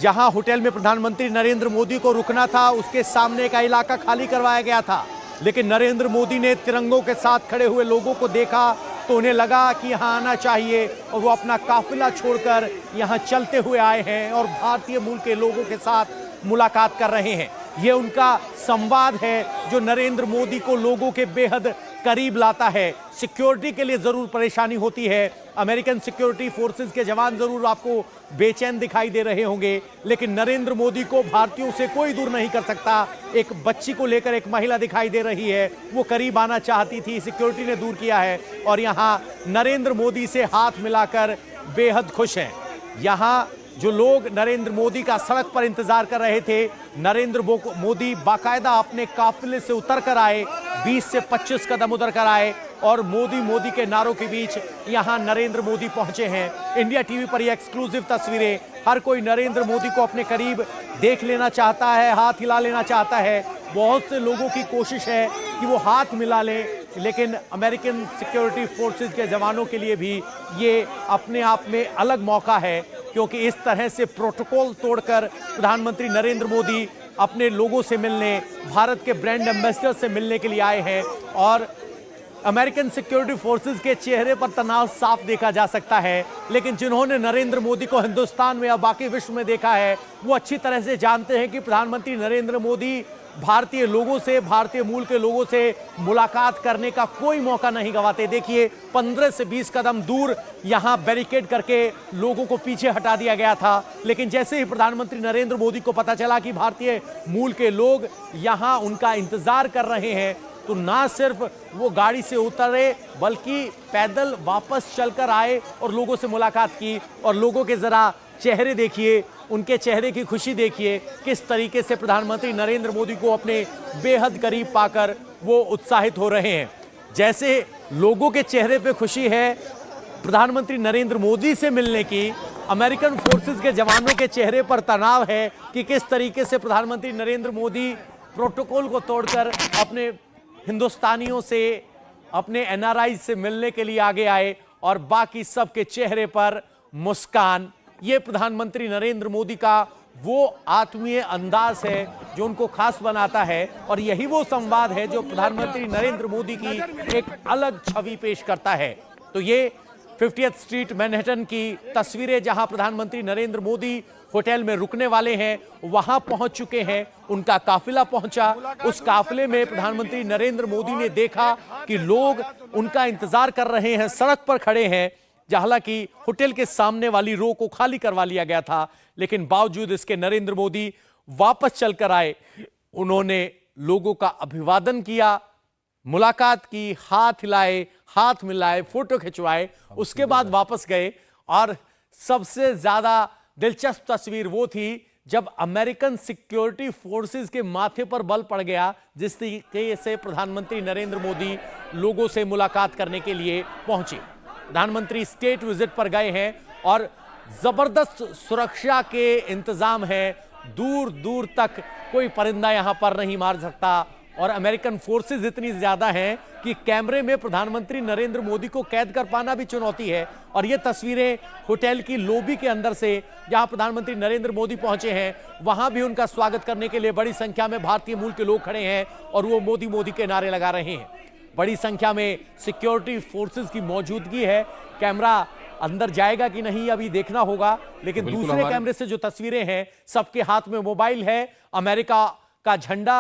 जहां होटल में प्रधानमंत्री नरेंद्र मोदी को रुकना था, उसके सामने का इलाका खाली करवाया गया था। लेकिन नरेंद्र मोदी ने तिरंगों के साथ खड़े हुए लोगों को देखा तो उन्हें लगा कि यहां आना चाहिए, और वो अपना काफिला छोड़कर यहां चलते हुए आए हैं और भारतीय मूल के लोगों के साथ मुलाकात कर रहे हैं। ये उनका संवाद है जो नरेंद्र मोदी को लोगों के बेहद करीब लाता है। सिक्योरिटी के लिए जरूर परेशानी होती है, अमेरिकन सिक्योरिटी फोर्सेस के जवान जरूर आपको बेचैन दिखाई दे रहे होंगे, लेकिन नरेंद्र मोदी को भारतीयों से कोई दूर नहीं कर सकता। एक बच्ची को लेकर एक महिला दिखाई दे रही है, वो करीब आना चाहती थी, सिक्योरिटी ने दूर किया है और यहां नरेंद्र मोदी से हाथ मिलाकर बेहद खुश हैं। यहां जो लोग नरेंद्र मोदी का सड़क पर इंतजार कर रहे थे, नरेंद्र मोदी बाकायदा अपने काफिले से उतर कर आए, 20 से 25 कदम उतर कर आए और मोदी के नारों के बीच यहां नरेंद्र मोदी पहुंचे हैं। इंडिया टीवी पर ये एक्सक्लूसिव तस्वीरें, हर कोई नरेंद्र मोदी को अपने करीब देख लेना चाहता है, हाथ हिला लेना चाहता है। बहुत से लोगों की कोशिश है कि वो हाथ मिला लें, लेकिन अमेरिकन सिक्योरिटी फोर्सेस के जवानों के लिए भी ये अपने आप में अलग मौका है, क्योंकि इस तरह से प्रोटोकॉल तोड़कर प्रधानमंत्री नरेंद्र मोदी अपने लोगों से मिलने, भारत के ब्रांड एम्बेसडर से मिलने के लिए आए हैं। और अमेरिकन सिक्योरिटी फोर्सेस के चेहरे पर तनाव साफ देखा जा सकता है, लेकिन जिन्होंने नरेंद्र मोदी को हिंदुस्तान में या बाकी विश्व में देखा है, वो अच्छी तरह से जानते हैं कि प्रधानमंत्री नरेंद्र मोदी भारतीय लोगों से, भारतीय मूल के लोगों से मुलाकात करने का कोई मौका नहीं गंवाते। देखिए 15 से 20 कदम दूर यहां बैरिकेड करके लोगों को पीछे हटा दिया गया था, लेकिन जैसे ही प्रधानमंत्री नरेंद्र मोदी को पता चला कि भारतीय मूल के लोग यहां उनका इंतजार कर रहे हैं, तो ना सिर्फ वो गाड़ी से उतरे बल्कि पैदल वापस चलकर आए और लोगों से मुलाकात की। और लोगों के जरा चेहरे देखिए, उनके चेहरे की खुशी देखिए, किस तरीके से प्रधानमंत्री नरेंद्र मोदी को अपने बेहद करीब पाकर वो उत्साहित हो रहे हैं। जैसे लोगों के चेहरे पे खुशी है प्रधानमंत्री नरेंद्र मोदी से मिलने की, अमेरिकन फोर्सेस के जवानों के चेहरे पर तनाव है कि किस तरीके से प्रधानमंत्री नरेंद्र मोदी प्रोटोकॉल को तोड़कर अपने हिंदुस्तानियों से, अपने एनआरआई से मिलने के लिए आगे आए, और बाकी सबके चेहरे पर मुस्कान। ये प्रधानमंत्री नरेंद्र मोदी का वो आत्मीय अंदाज है जो उनको खास बनाता है, और यही वो संवाद है जो प्रधानमंत्री नरेंद्र मोदी की एक अलग छवि पेश करता है। तो ये 50th स्ट्रीट मैनहट्टन की तस्वीरें, जहां प्रधानमंत्री नरेंद्र मोदी होटल में रुकने वाले हैं, वहां पहुंच चुके हैं, उनका काफिला पहुंचा। उस काफिले में प्रधानमंत्री नरेंद्र मोदी ने देखा कि लोग उनका इंतजार कर रहे हैं, सड़क पर खड़े हैं। हालांकि होटल के सामने वाली रो को खाली करवा लिया गया था, लेकिन बावजूद इसके नरेंद्र मोदी वापस चलकर आए। उन्होंने लोगों का अभिवादन किया, मुलाकात की, हाथ हिलाए, हाथ मिलाए, फोटो खिंचवाए, उसके बाद वापस गए। और सबसे ज्यादा दिलचस्प तस्वीर वो थी जब अमेरिकन सिक्योरिटी फोर्सेस के माथे पर बल पड़ गया, जिस तरीके से प्रधानमंत्री नरेंद्र मोदी लोगों से मुलाकात करने के लिए पहुंचे। प्रधानमंत्री स्टेट विजिट पर गए हैं और जबरदस्त सुरक्षा के इंतजाम है, दूर दूर तक कोई परिंदा यहां पर नहीं मार सकता। और अमेरिकन फोर्सेस इतनी ज्यादा हैं कि कैमरे में प्रधानमंत्री नरेंद्र मोदी को कैद कर पाना भी चुनौती है। और ये तस्वीरें होटल की लॉबी के अंदर से, जहां प्रधानमंत्री नरेंद्र मोदी पहुंचे हैं, वहां भी उनका स्वागत करने के लिए बड़ी संख्या में भारतीय मूल के लोग खड़े हैं और वो मोदी मोदी के नारे लगा रहे हैं। बड़ी संख्या में सिक्योरिटी फोर्सेस की मौजूदगी है। कैमरा अंदर जाएगा कि नहीं अभी देखना होगा, लेकिन दूसरे कैमरे से जो तस्वीरें हैं, सबके हाथ में मोबाइल है, अमेरिका का झंडा,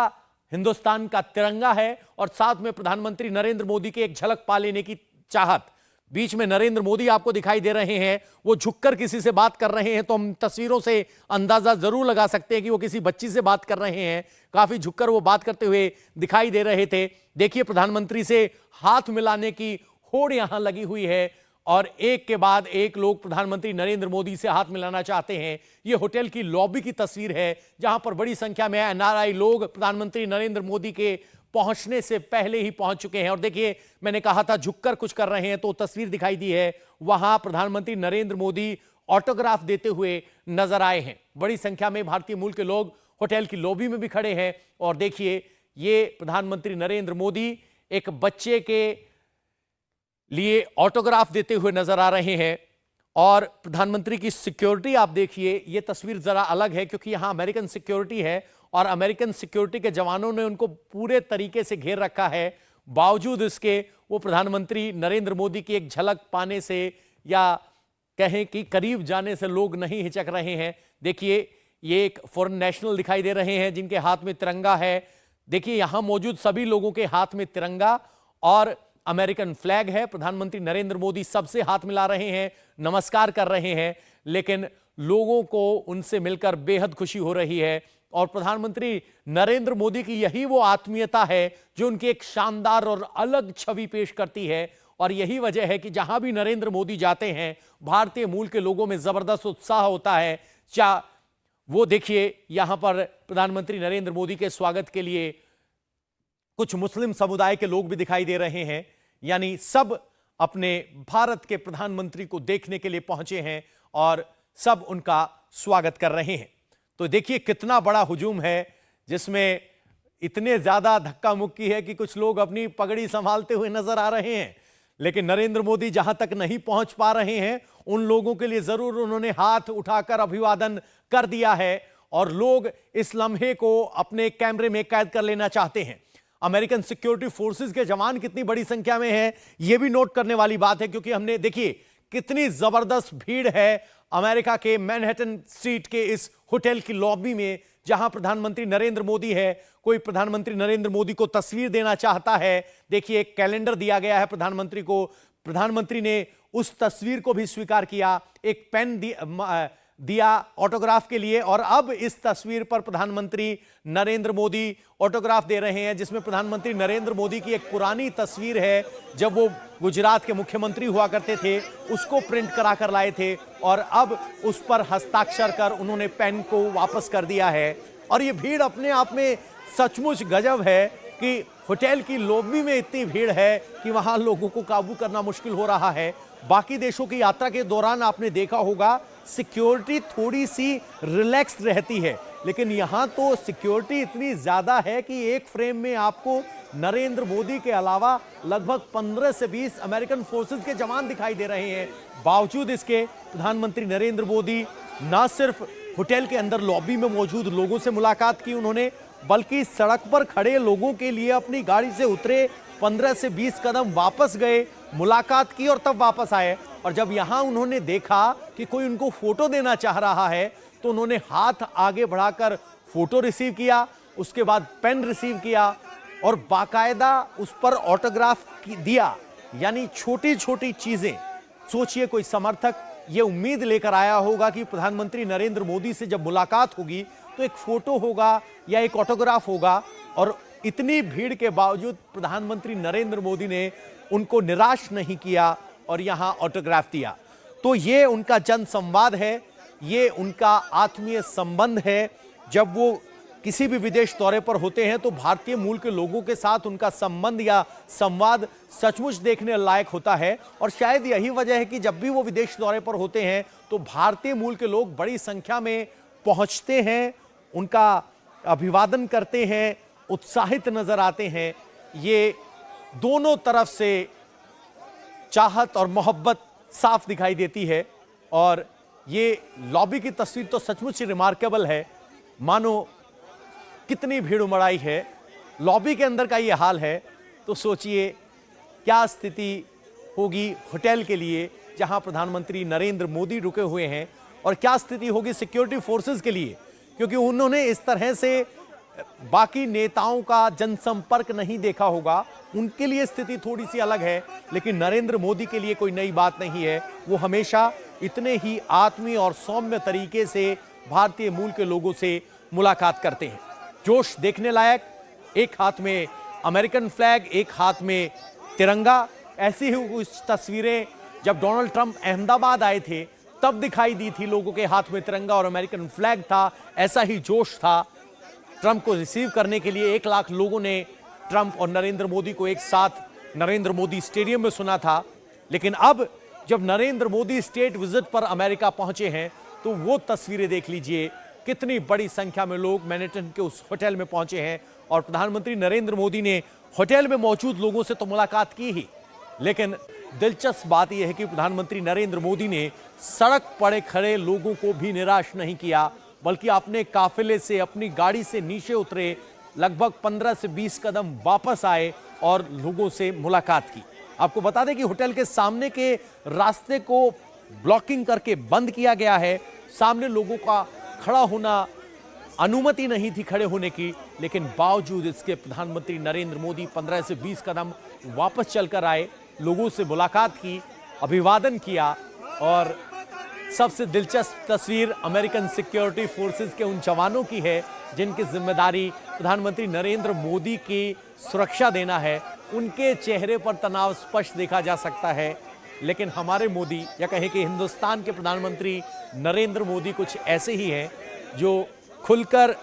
हिंदुस्तान का तिरंगा है, और साथ में प्रधानमंत्री नरेंद्र मोदी की एक झलक पा लेने की चाहत। बीच में नरेंद्र मोदी आपको दिखाई दे रहे हैं, वो झुककर किसी से बात कर रहे हैं, तो हम तस्वीरों से अंदाजा जरूर लगा सकते हैं कि वो किसी बच्ची से बात कर रहे हैं। काफी झुककर वो बात करते हुए दिखाई दे रहे थे। देखिए प्रधानमंत्री से हाथ मिलाने की होड़ यहां लगी हुई है, और एक के बाद एक लोग प्रधानमंत्री नरेंद्र मोदी से हाथ मिलाना चाहते हैं। यह होटल की लॉबी की तस्वीर है, जहां पर बड़ी संख्या में एनआरआई लोग प्रधानमंत्री नरेंद्र मोदी के पहुंचने से पहले ही पहुंच चुके हैं। और देखिए, मैंने कहा था झुककर कुछ कर रहे हैं, तो तस्वीर दिखाई दी है, वहां प्रधानमंत्री नरेंद्र मोदी ऑटोग्राफ देते हुए नजर आए हैं। बड़ी संख्या में भारतीय मूल के लोग होटल की लॉबी में भी खड़े हैं। और देखिए, ये प्रधानमंत्री नरेंद्र मोदी एक बच्चे के लिए ऑटोग्राफ देते हुए नजर आ रहे हैं। और प्रधानमंत्री की सिक्योरिटी आप देखिए, ये तस्वीर जरा अलग है क्योंकि यहां अमेरिकन सिक्योरिटी है और अमेरिकन सिक्योरिटी के जवानों ने उनको पूरे तरीके से घेर रखा है। बावजूद इसके वो प्रधानमंत्री नरेंद्र मोदी की एक झलक पाने से या कहें कि करीब जाने से लोग नहीं हिचक रहे हैं। देखिए, ये एक फॉरेन नेशनल दिखाई दे रहे हैं जिनके हाथ में तिरंगा है। देखिए, यहां मौजूद सभी लोगों के हाथ में तिरंगा और अमेरिकन फ्लैग है। प्रधानमंत्री नरेंद्र मोदी सबसे हाथ मिला रहे हैं, नमस्कार कर रहे हैं, लेकिन लोगों को उनसे मिलकर बेहद खुशी हो रही है। और प्रधानमंत्री नरेंद्र मोदी की यही वो आत्मीयता है जो उनकी एक शानदार और अलग छवि पेश करती है। और यही वजह है कि जहां भी नरेंद्र मोदी जाते हैं, भारतीय मूल के लोगों में जबरदस्त उत्साह होता है। वो देखिए, यहां पर प्रधानमंत्री नरेंद्र मोदी के स्वागत के लिए कुछ मुस्लिम समुदाय के लोग भी दिखाई दे रहे हैं, यानी सब अपने भारत के प्रधानमंत्री को देखने के लिए पहुंचे हैं और सब उनका स्वागत कर रहे हैं। तो देखिए कितना बड़ा हुजूम है, जिसमें इतने ज्यादा धक्का मुक्की है कि कुछ लोग अपनी पगड़ी संभालते हुए नजर आ रहे हैं, लेकिन नरेंद्र मोदी जहां तक नहीं पहुंच पा रहे हैं उन लोगों के लिए जरूर उन्होंने हाथ उठाकर अभिवादन कर दिया है और लोग इस लम्हे को अपने कैमरे में कैद कर लेना चाहते हैं। अमेरिकन सिक्योरिटी फोर्सेस के जवान कितनी बड़ी संख्या में हैं, यह भी नोट करने वाली बात है, क्योंकि हमने देखिए कितनी जबरदस्त भीड़ है अमेरिका के मैनहट्टन स्ट्रीट के इस होटल की लॉबी में जहां प्रधानमंत्री नरेंद्र मोदी है। कोई प्रधानमंत्री नरेंद्र मोदी को तस्वीर देना चाहता है। देखिए, एक कैलेंडर दिया गया है प्रधानमंत्री को, प्रधानमंत्री ने उस तस्वीर को भी स्वीकार किया, एक पेन दिया ऑटोग्राफ के लिए। और अब इस तस्वीर पर प्रधानमंत्री नरेंद्र मोदी ऑटोग्राफ दे रहे हैं, जिसमें प्रधानमंत्री नरेंद्र मोदी की एक पुरानी तस्वीर है जब वो गुजरात के मुख्यमंत्री हुआ करते थे, उसको प्रिंट करा कर लाए थे और अब उस पर हस्ताक्षर कर उन्होंने पेन को वापस कर दिया है। और ये भीड़ अपने आप में सचमुच गजब है कि होटल की लॉबी में इतनी भीड़ है कि वहां लोगों को काबू करना मुश्किल हो रहा है। बाकी देशों की यात्रा के दौरान आपने देखा होगा सिक्योरिटी थोड़ी सी रिलैक्स रहती है, लेकिन यहां तो सिक्योरिटी इतनी ज्यादा है कि एक फ्रेम में आपको नरेंद्र मोदी के अलावा लगभग 15 से 20 अमेरिकन फोर्सेस के जवान दिखाई दे रहे हैं। बावजूद इसके प्रधानमंत्री नरेंद्र मोदी न सिर्फ होटल के अंदर लॉबी में मौजूद लोगों से मुलाकात की उन्होंने, बल्कि सड़क पर खड़े लोगों के लिए अपनी गाड़ी से उतरे, 15 से 20 कदम वापस गए, मुलाकात की और तब वापस आए। और जब यहां उन्होंने देखा कि कोई उनको फोटो देना चाह रहा है तो उन्होंने हाथ आगे बढ़ाकर फोटो रिसीव किया, उसके बाद पेन रिसीव किया और बाकायदा उस पर ऑटोग्राफ दिया। यानी छोटी छोटी चीजें, सोचिए कोई समर्थक ये उम्मीद लेकर आया होगा कि प्रधानमंत्री नरेंद्र मोदी से जब मुलाकात होगी तो एक फोटो होगा या एक ऑटोग्राफ होगा, और इतनी भीड़ के बावजूद प्रधानमंत्री नरेंद्र मोदी ने उनको निराश नहीं किया और यहां ऑटोग्राफ दिया। तो ये उनका जन संवाद है, ये उनका आत्मीय संबंध है। जब वो किसी भी विदेश दौरे पर होते हैं तो भारतीय मूल के लोगों के साथ उनका संबंध या संवाद सचमुच देखने लायक होता है। और शायद यही वजह है कि जब भी वो विदेश दौरे पर होते हैं तो भारतीय मूल के लोग बड़ी संख्या में पहुंचते हैं, उनका अभिवादन करते हैं, उत्साहित नजर आते हैं। ये दोनों तरफ से चाहत और मोहब्बत साफ दिखाई देती है। और ये लॉबी की तस्वीर तो सचमुच रिमार्केबल है, मानो कितनी भीड़ उमड़ आई है। लॉबी के अंदर का ये हाल है तो सोचिए क्या स्थिति होगी होटल के लिए जहां प्रधानमंत्री नरेंद्र मोदी रुके हुए हैं, और क्या स्थिति होगी सिक्योरिटी फोर्सेस के लिए, क्योंकि उन्होंने इस तरह से बाकी नेताओं का जनसंपर्क नहीं देखा होगा। उनके लिए स्थिति थोड़ी सी अलग है, लेकिन नरेंद्र मोदी के लिए कोई नई बात नहीं है। वो हमेशा इतने ही आत्मीय और सौम्य तरीके से भारतीय मूल के लोगों से मुलाकात करते हैं। जोश देखने लायक, एक हाथ में अमेरिकन फ्लैग, एक हाथ में तिरंगा। ऐसी ही कुछ तस्वीरें जब डोनाल्ड ट्रंप अहमदाबाद आए थे तब दिखाई दी थी, लोगों के हाथ में तिरंगा और अमेरिकन फ्लैग था। ऐसा ही जोश था। ट्रंप को रिसीव करने के लिए 1 लाख लोगों ने ट्रंप और नरेंद्र मोदी को एक साथ नरेंद्र मोदी स्टेडियम में सुना था। लेकिन अब जब नरेंद्र मोदी स्टेट विजिट पर अमेरिका पहुंचे हैं तो वो तस्वीरें देख लीजिए, कितनी बड़ी संख्या में लोग मैनहट्टन के उस होटल में पहुंचे हैं। और प्रधानमंत्री नरेंद्र मोदी ने होटल में मौजूद लोगों से तो मुलाकात की ही, लेकिन दिलचस्प बात यह है कि प्रधानमंत्री नरेंद्र मोदी ने सड़क पर खड़े लोगों को भी निराश नहीं किया, बल्कि अपने काफिले से, अपनी गाड़ी से नीचे उतरे, लगभग 15 से 20 कदम वापस आए और लोगों से मुलाकात की। आपको बता दें कि होटल के सामने के रास्ते को ब्लॉकिंग करके बंद किया गया है। सामने लोगों का खड़ा होना, अनुमति नहीं थी खड़े होने की, लेकिन बावजूद इसके प्रधानमंत्री नरेंद्र मोदी 15 से 20 कदम वापस चलकर आए, लोगों से मुलाकात की, अभिवादन किया। और सबसे दिलचस्प तस्वीर अमेरिकन सिक्योरिटी फोर्सेस के उन जवानों की है जिनकी जिम्मेदारी प्रधानमंत्री नरेंद्र मोदी की सुरक्षा देना है। उनके चेहरे पर तनाव स्पष्ट देखा जा सकता है, लेकिन हमारे मोदी, या कहें कि हिंदुस्तान के प्रधानमंत्री नरेंद्र मोदी कुछ ऐसे ही हैं जो खुलकर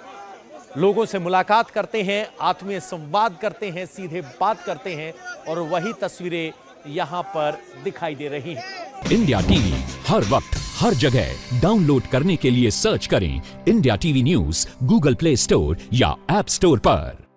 लोगों से मुलाकात करते हैं, आत्मीय संवाद करते हैं, सीधे बात करते हैं, और वही तस्वीरें यहां पर दिखाई दे रही हैं। इंडिया टीवी हर वक्त हर जगह डाउनलोड करने के लिए सर्च करें India TV news Google play store या ऐप स्टोर पर।